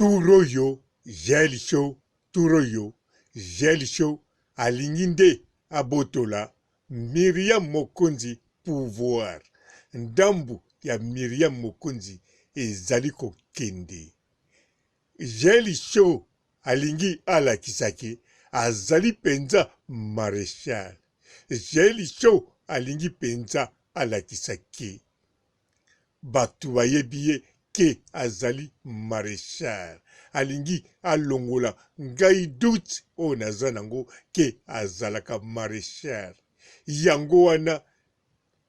Turoyo, Jelisho, Turoyo, Jelisho, Alinginde, Abotola, Miriam Mokonzi, pouvoir. Ndambu ya Miriam Mokonzi, Ezaliko Kende. Jelisho, Alingi ala Kisake, Azali Penza Maréchal. Jelisho, Alingi Penza ala Kisake. Batu bayebiye ke azali maréchal alingi alongola ngai doute o nazanango ke azalaka maréchal yango wana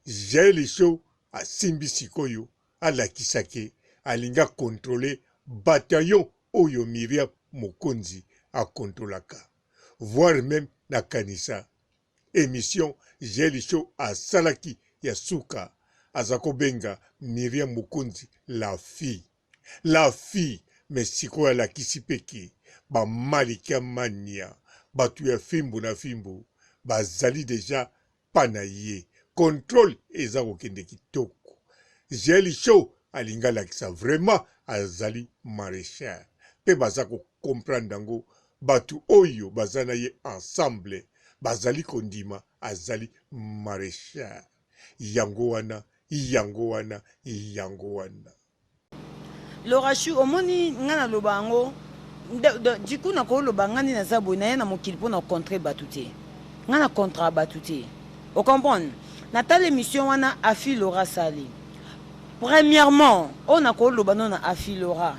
Jelisho asimbi sikoyo alakisake alinga kontrole bataillon oyo Miriam Mokonzi akontrolaka voire même na kanisa émission Jelisho asalaki ya suka azako benga Miriam Mokonzi la fille. La fille, mais siko ya la kisipeki, ba malika mania, batu ya fimbo na fimbo, ba zali deja panaye. Contrôle ezako kende kitoko. Jelisho alinga lakisa vraiment azali maréchal. Pe bazako comprendre ngo batu oyo bazana ye ensemble, bazali kondima azali maréchal. Yango wana Laura Chou omoni ngana lobango du coup na ko lobangani na zabo na na mokili pour na contrer batuté ngana contre batuté o comprendre na telle émission wana afi Laura Sali premièrement on a ko lobano na afi Laura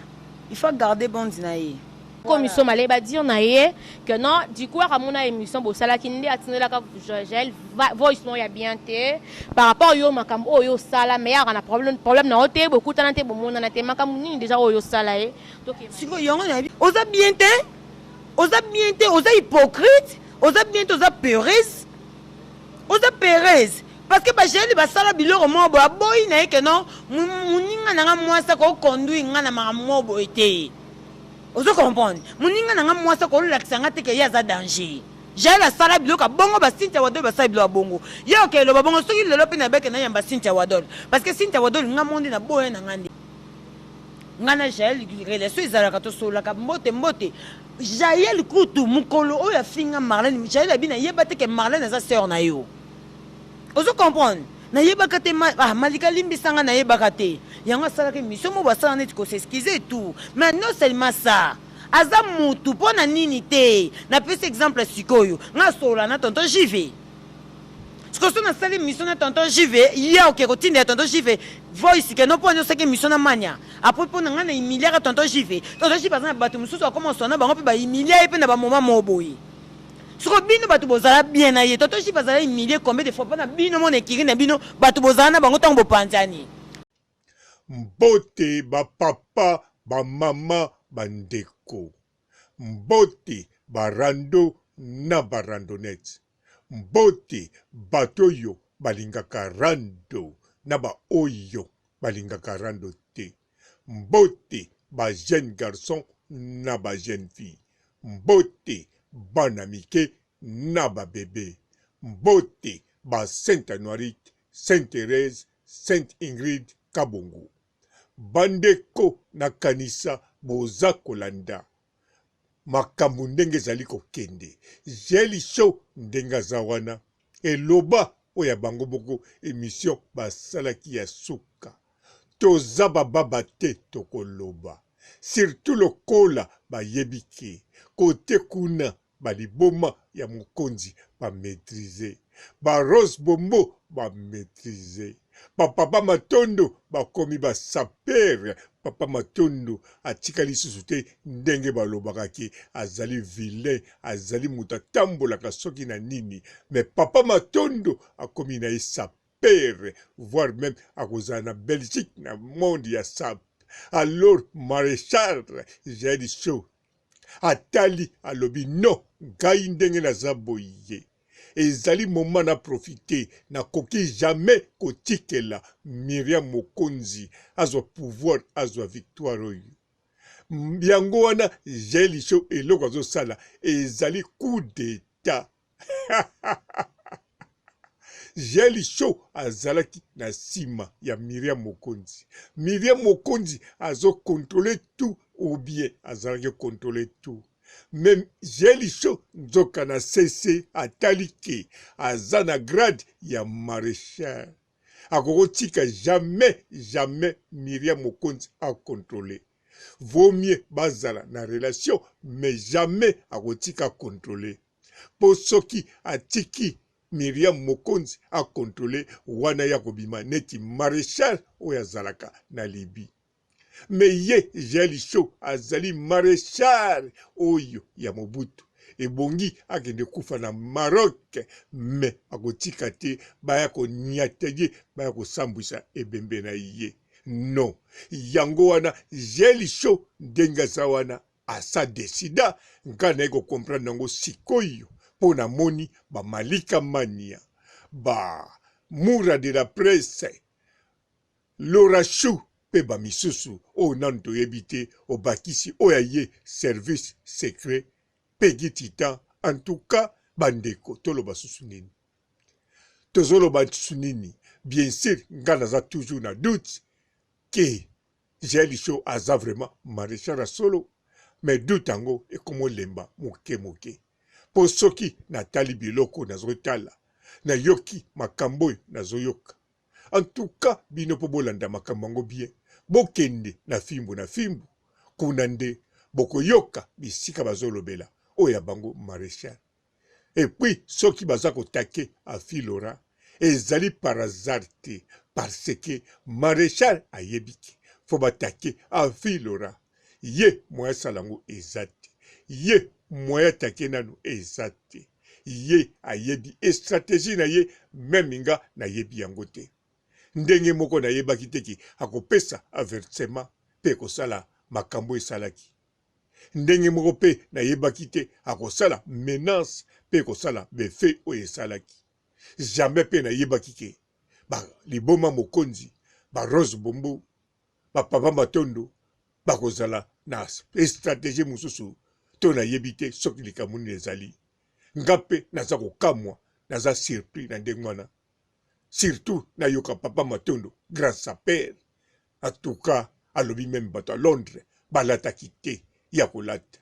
il faut garder bon dinaye commission malé ba dire na ye que non du coup à mon émission bo sala kinde atinela ka Joël voice non ya bien té par rapport yo makam oyo sala mais ya na problème na oté beaucoup tanante bo mona na té makam ni déjà oyo sala e donc siko yongo na oza bien té oza hypocrite oza bien té oza Pérez parce que ba jeli ba sala biloko mo bo aboyi na ye que non muninga na nga mwasa ko conduire nga na mamo bo été. Vous comprenez? Moninga nanga mwasa ko lakisanga te ke yaza danger. J'ai la sala biloka bongo ba Cynthia Wadol ba sala biloka bongo. Yo ke lo bongo soki lelo pe na beke na yamba Cynthia Wadol parce que Cynthia Wadol nga monde na boye na ngandi. Ngana Jael relation izalaka to sola ka mbote. Jael kutu mukolo oya finga Marlène Jael abina yeba te ke Marlène za sœur na yo. Vous comprenez? Na yebaka te malika limbisanga na yebaka te yango asalaka mission mo basala neti ko s'excuser tout mais non seulement ça aza mutu pona nini te na pesi exemple sikoyo nga sola na tonton JV sikoso na sali mission na tonton JV ya oke kotinda ya tonton JV voice ke no pona seke mission na mania après pona nga na humilier tonton JV bazana batu mususu akoma sona bango pe ba humilier pe na ba moment mo boyi. Soko bino batu bozala bien na ye toto chi bazala humilier combien de fois pana bino mon ekiri na bino batu bozala na bango tango bopanzani mbote ba papa ba mama bandeko mbote barando na barandonette mbote batoyo balingaka rando na ba oyo balingaka rando te mbote ba jeune garçon na ba jeune fille mbote bana mike na ba bébé mbote ba Sainte Anoirite, Sainte Thérèse, Sainte Ingrid Kabongo bandeko na kanisa boza kolanda makambo ndenge ezali kokende Jelisho ndenge aza wana eloba oya bango moko émission basalaki ya suka toza bababa te tokoloba surtout lokola bayebike kote kuna baliboma ya mokonzi ba maîtriser ba Rose Bombo ba maîtriser papa matondo bakomi ba saper papa matondo atikali susu te ndenge balobaka ke azali vilain azali muta tambolaka soki na nini mais papa matondo akomi na saper voire même akozala na Belgique na monde ya sap alors maréchal Jelisho atali alobi no ngai ndenge naza boye ezali moment na profiter na koki jamais kotikela Miriam Mokonzi azwa pouvoir azwa victoire oyo yango wana Jelisho eloko azosala ezali coup d'état Jelisho azalaki na sima ya Miriam Mokonzi azo contrôler tout ou bien azalaki contrôler tout. Même Jelicho nzoka na cessé ataliki azana grade ya maréchal. Akokotika jamais Myriam Mokonzi a contrôlé. Vaut mieux bazala na relation, mais jamais akotika contrôler. Po soki atiki Myriam Mokonzi a contrôlé wana ya kobima neti maréchal oyo azalaka na Libye. Mais ye Jelicho azali maréchal oyo ya Mobutu. Ebongi akende kufa na Maroc, mais akotika te baya koniateye baya kosambwisa ebembe na ye. Non, yango wana Jelicho ndengaza wana asa desida ngana eko comprendre nango sikoyo pona moni ba Malika Mania, ba Moura de la presse, Laura Chou pe ba misusu o nanto yebite o bakisi o ye service secret Peggy Titan. En tout cas bandeko toloba susu nini tozoloba susu nini. Bien sûr ngana za toujours na doute que Jelicho aza vraiment maréchal à solo, mais doute yango ekomo lemba moke po soki natali biloko nazotala na yoki makambo nazoyoka. En tout cas bino po bolanda makambo yango bien, bokende na fimbu kuna nde bokoyoka bisika bazolobela oya bango maréchal. Et puis soki baza kotake a Filora ezali par hasard te, parce que maréchal ayebiki fo batake a Filora. Ye moya salango ezate, ye moya take nanu ezate, ye ayebi e stratégie na ye même nga na yebi yango te. Ndenge moko na yebaki teki akopesa avertissement pe kosala makambo esalaki. Ndenge moko pe na yebaki te akosala menace pe kosala befe oyo esalaki. Jamais pe na yebaki ke ba Liboma Mokonzi, ba Rose Bombo, ba Papa Matondo bakozala na stratégie mususu to na yebite soki likamuni ezali. Ngape naza kokamwa naza surpris na ndengwana. Surtout na yoka Papa Matondo grâce à père. En tout cas alobi même bato à Londres balataki te ya kolata.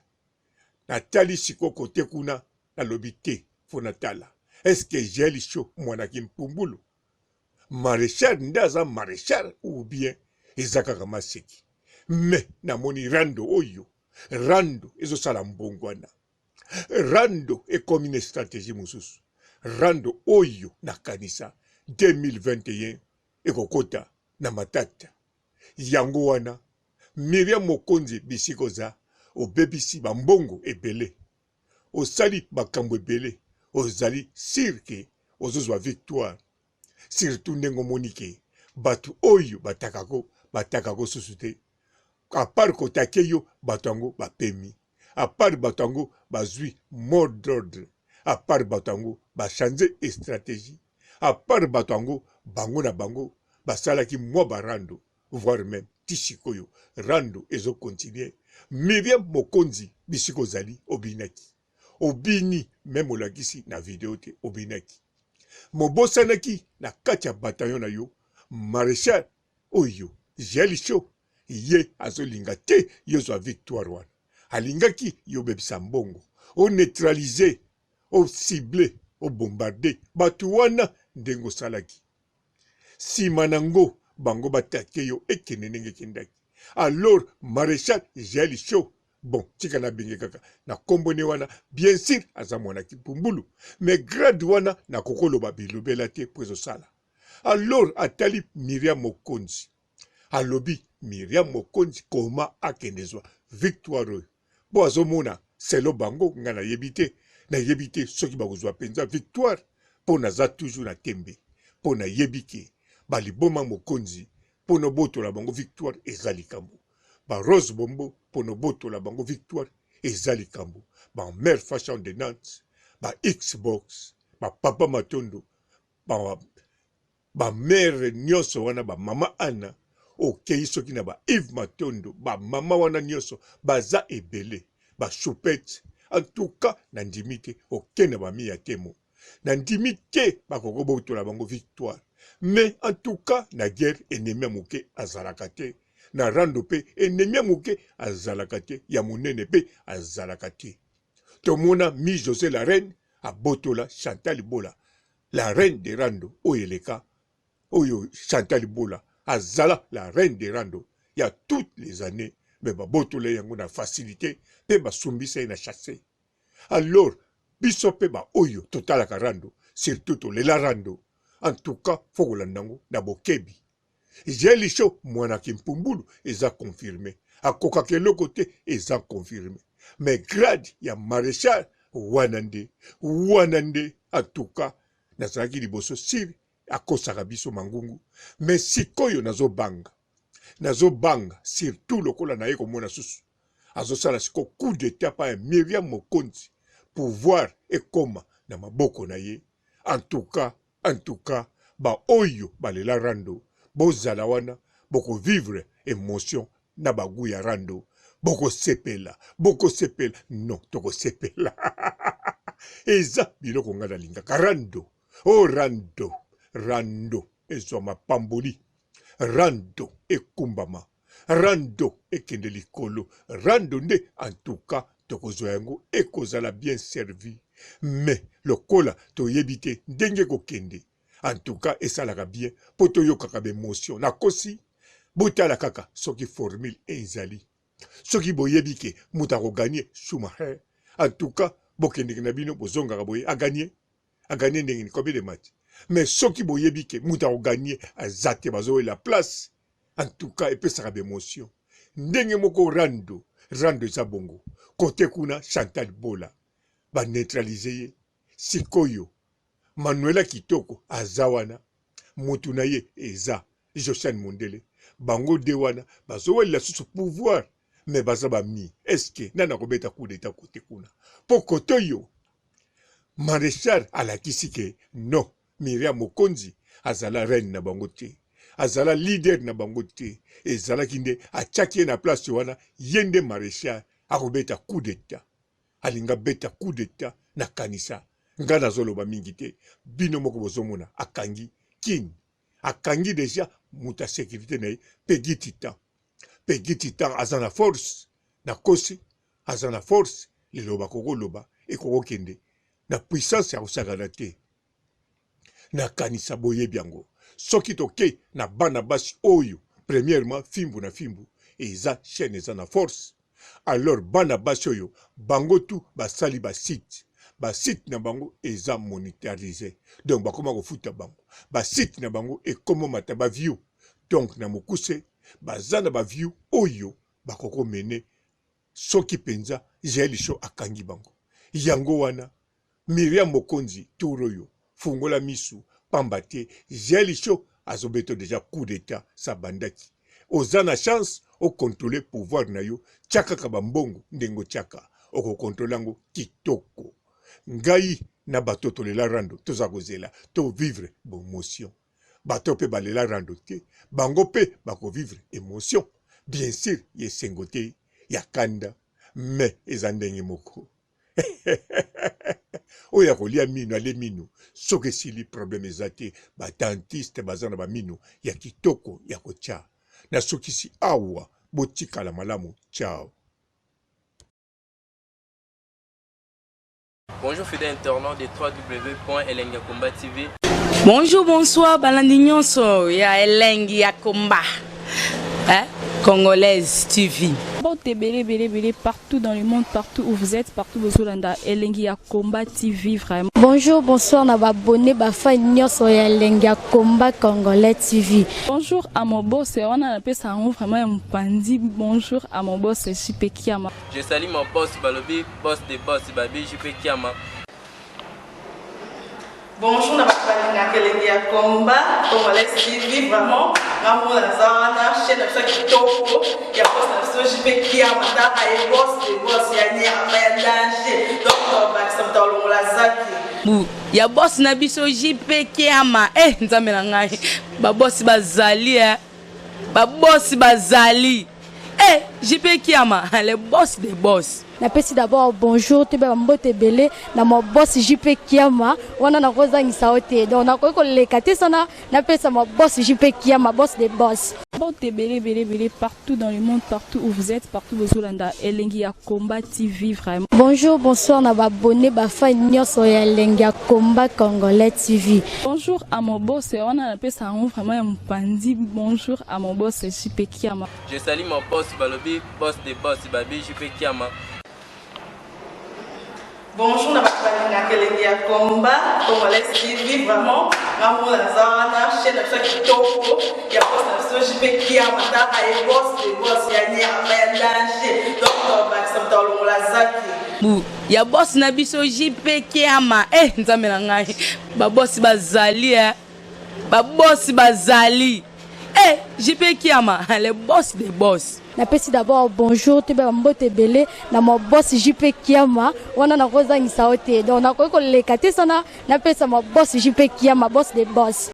Natali siko kote kuna nalobi te fo natala. Est-ce que Jelicho mwanaki mpumbulu maréchal ndaza maréchal ou bien ezaka maseki. Mais namoni rando oyo, rando ezosala mbongwana. Rando ekomi une stratégie mususu. Rando oyo na kanisa 2021 ekokota na matata. Yango wana Myriam Mokonzi bisikoza obebisi bambongo ebele. Osali bakambo ebele. Ozali sirke ozozwa victoire. Surtout ndengo monike batu oyo batakako susu te. À part kotake yo batango bapemi. À part batango bazui mot d'ordre. À part batango ba changer stratégie. À part batango bango na bango basalaki mwa barando, voire même tishikoyo rando ezo continuer. Myriam Mokonzi bisiko zali obinaki. Obini même olakisi na vidéo te obinaki. Mobosanaki na kati ya bataillon na yo maréchal oyo Jelicho ye azolinga te yozwa victoire wana. Alingaki yo bebisa mbongo o neutraliser, o cibler, o bombarder batu wana ndengo salaki. Sima nango bango batake yo ekene ndenge kendaki. Alors maréchal Jelicho bon tika na binge kaka na kombone wana bien sûr aza mwana kipumbulu, mais grade wana na kokoloba bilobela te prezo sala. Alors atali Myriam Mokonzi alobi Myriam Mokonzi koma akendezwa victoire. Bo azomona selo bango nga na yebite soki bakozwa penza victoire po naza toujours na tembe po na yebike ba Liboma Mokonzi po no boto la bango victoire ezali kambo. Ba Rose Bombo po no boto la bango victoire ezali kambo. Ba mère fashion de Nantes, ba Xbox, ba Papa Matondo, ba mère nyonso wana ba mama Anna okei soki na ba Yves Matondo, ba mama wana nyonso baza ebele, ba Choupette. En tout cas nandimi te okena ba mi ya temo. Nandimi te bakoko boto la bango victoire. Mais en tout cas na guerre ennemi moke azalaka te. na rando pe ennemi moke azalaka te ya monene pe azalaka te. Tomona mi José la reine abotola Chantal Bola, la reine de rando oyeleka oyo Chantal Bola azala la reine de rando il y a toutes les années mais babotola yango na facilité pe basumbisa na chasser. Alors biso pe ba oyo totalaka rando surtout tolela rando en tout cas faut landango na bokebi. J'ai lisho mwana kimpumbulu eza confirmé akoka kelo côté eza confirmé mais grade ya maréchal wanande en tout cas nazalaki liboso siri akosaka biso mangungu mais sikoyo nazobanga surtout lokola na ye komona susu azosala siko coup d'état pa Miriam Mokonzi pouvoir ekoma na maboko na ye. En tout cas ba oyo balela rando bozala wana boko vivre émotion na bagu ya rando boko sepela non toko sepela eza biloko nga nalingaka rando o rando ezwa mapamboli rando ekumbama rando ekende likolo rando nde en tout cas tokozwa yango ekozala bien servi mais lokola toyebi te ndenge kokende en tout cas esalaka bien po toyokaka baémotion nakosi botala kaka soki formule ezali soki boyebi ke moto akoganye Schumacher en tout cas bokendeki na bino bozongaka boye aganye ndenge ni combien de match mais soki boyebi ke moto akoganye aza te bazowela place en tout cas epesaka baémotion ndenge moko rando eza bongo kote kuna Chantal Bola baneutralize ye sikoyo Manuela Kitoko azawana mutu na ye eza Josiane Mondele bango de wana bazowela susu pouvoir mais baza bami eske nana kobeta coup d'état kote kuna po kotoyo maréchal alakisi ke non Miriam Mokonzi azala reine na bango te azala leader na bango te ezalaki nde atiaki ye na place wana ye nde maréchal akobeta coup d'état alinga beta coup d'état na kanisa nga nazoloba mingi te bino moko bozomona akangi kini akangi deja muta sécurité na ye Peggy Titan aza na force na kosi aza na force liloba kokoloba ekokokende na puissance ya kosakana te na kanisa boyebi yango soki toke na bana basi oyo premièrement fimbu na fimbu eza chaîne eza na force alors bana basi oyo bango tu basali basite na bango eza monetarisé donc bakoma kofuta bango basite na bango ekomomata baview donc na mokuse baza na baview oyo bakoko mene soki penza jelisho akangi bango yango wana Miriam Mokonzi tour oyo fungola misu pamba te jelisho azobeto deja coup d'état sa bandaki oza na chance o contrôler pouvoir na yo tchaka bambongo ndengo tchaka oko contrôler ngo kitoko ngai na bato tolela rando toza kozela to vivre émotion bato pe balela rando te bango pe bako vivre émotion bien sûr yesengo te ya kanda mais eza ndenge moko oya kolia mino ale mino soki esili problème eza te badentiste baza na bamino ya kitoko ya kotya na soki si awa botikala malamu ciao. Bonjour fidèles internautes de www.elengiakomba TV. Bonjour, bonsoir, balandi nyonso ya Elengi ya Komba. Congolaise TV. Bon, bélé, partout dans le monde, partout où vous êtes, partout où vous êtes, Elengi ya Komba TV, vraiment. Bonjour, bonsoir, na abonné, fa nyonso ya Elengi ya Komba Congolais TV. Bonjour à mon boss, on a appelé ça vraiment un pandi. Bonjour à mon boss, JP Kiama. Je salue mon boss Balobi, boss de boss Babi, JP Kiama. Bonjour, na balinga Elengi ya Komba Congolais TV, vraiment. Maman la zana, chaîne de chaque kitoko, ya boss na JP Kiama, ta ay boss de boss ya ni ya danger. Donc ba ça dans la zaki. Ya boss na biso JP Kiama, nzambe na ngai. Ba boss bazali ba boss bazali. JP Kiama, le boss des boss. Napesi d'abord bonjour te ba mbote belé na mo boss JP Kiama wana na kozangisa ote donc na ko lekate sana napesa mo boss JP Kiama boss des boss. Mbote belé partout dans le monde, partout où vous êtes, partout où vous êtes, Elengi ya Komba TV vraiment. Bonjour, bonsoir na ba abonné ba fan nyonso ya Elengi ya Komba Congolais TV. Bonjour à mon boss, on a appelé ça vraiment un pandi. Bonjour à mon boss JP Kiama. Je salue mon boss Balobi, boss des boss, Babi JP Kiama. Bonjour, Elengi ya Komba Congolais TV vraiment. Maman la zana, chaîne de chaque topo, il y a boss de JP Kiama, il boss des boss, il y a un danger. Donc, on va s'entendre la zaki. Ya boss na biso JP Kiama. Nzambe na ngai. Ba boss bazali Ba boss bazali. JP Kiama, le boss des boss. Napesi d'abord bonjour te ba mbote belé na mo boss JP Kiama wana na kozangisa ote donc na ko lekate sana napesa mo boss JP Kiama boss des boss.